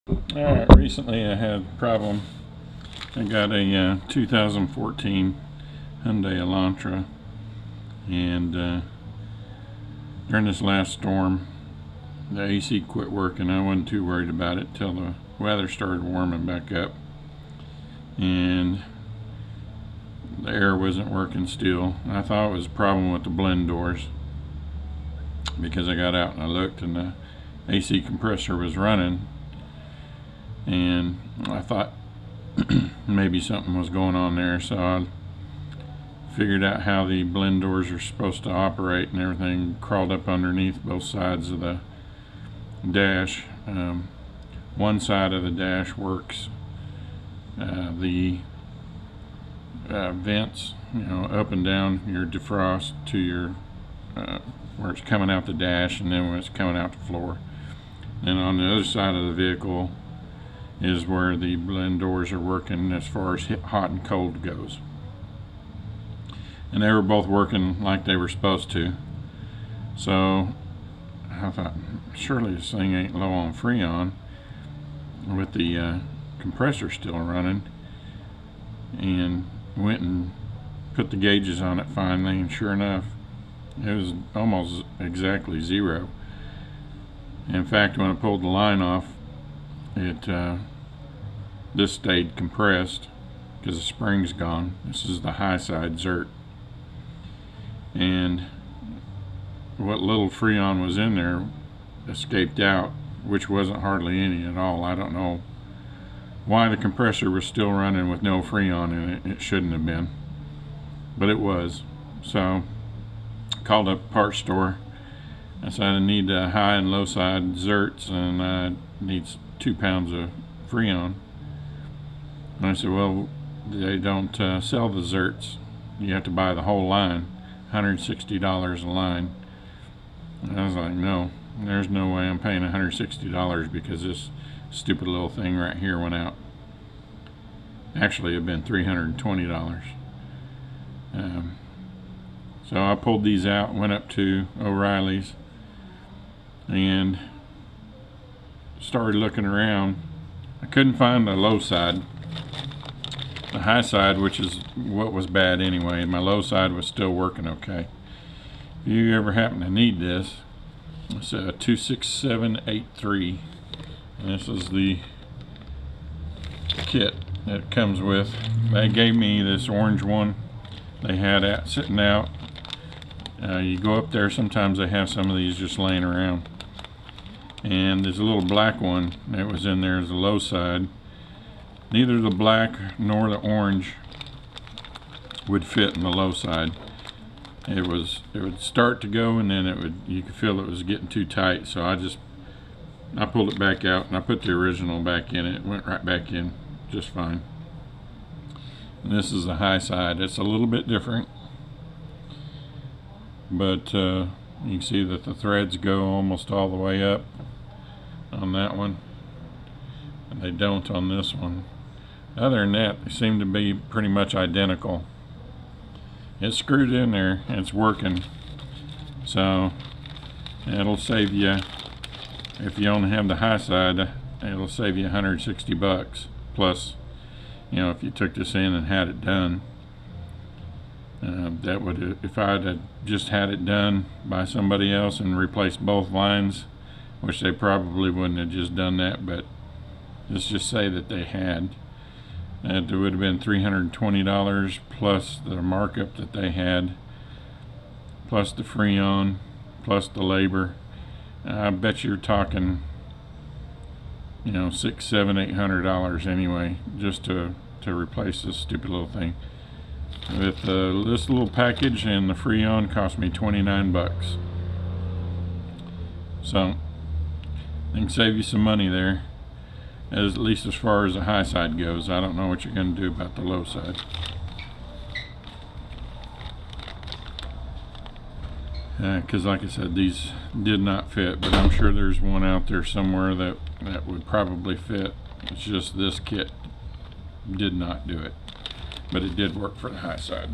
Alright, recently I had a problem. I got a 2014 Hyundai Elantra, and during this last storm the AC quit working. I wasn't too worried about it till the weather started warming back up, and the air wasn't working still. I thought it was a problem with the blend doors, because I got out and I looked and the AC compressor was running, and I thought maybe something was going on there. So I figured out how the blend doors are supposed to operate and everything. Crawled up underneath both sides of the dash. One side of the dash works the vents, up and down your defrost to your where it's coming out the dash, and then when it's coming out the floor. And on the other side of the vehicle is where the blend doors are working as far as hot and cold goes. And they were both working like they were supposed to. So I thought, surely this thing ain't low on Freon with the compressor still running, and went and put the gauges on it finally, and sure enough, it was almost exactly zero. In fact, when I pulled the line off, this stayed compressed because the spring's gone. This is the high side Zerk, and what little Freon was in there escaped out, which wasn't hardly any at all. I don't know why the compressor was still running with no Freon in it. It shouldn't have been, but it was. So called up a parts store. I said I need high and low side Zerks, and I need 2 pounds of Freon. And I said, well, they don't sell the Zerks. You have to buy the whole line, $160 a line. And I was like, no, there's no way I'm paying $160 because this stupid little thing right here went out. Actually, it'd been $320. So I pulled these out, went up to O'Reilly's, and started looking around. I couldn't find the low side. The high side, which is what was bad anyway, and my low side was still working okay. If you ever happen to need this, it's a 26783, and this is the kit that it comes with. They gave me this orange one they had sitting out. You go up there, sometimes they have some of these just laying around, and there's a little black one that was in there as a low side. Neither the black nor the orange would fit in the low side. It would start to go, and then you could feel it was getting too tight. So I pulled it back out and I put the original back in. It went right back in just fine. And this is the high side. It's a little bit different, but you can see that the threads go almost all the way up on that one, and they don't on this one. Other than that, they seem to be pretty much identical. It's screwed in there and it's working, so it'll save you, if you only have the high side, it'll save you $160 plus, if you took this in and had it done. That would, if I'd have just had it done by somebody else and replaced both lines, which they probably wouldn't have just done that, but let's just say that they had, it would have been $320 plus the markup that they had, plus the Freon, plus the labor. I bet you're talking, $600, $700, $800 anyway, just to replace this stupid little thing. With this little package and the Freon cost me $29. So I can save you some money there, at least as far as the high side goes. I don't know what you're going to do about the low side. Because like I said, these did not fit, but I'm sure there's one out there somewhere that would probably fit. It's just this kit did not do it, but it did work for the high side.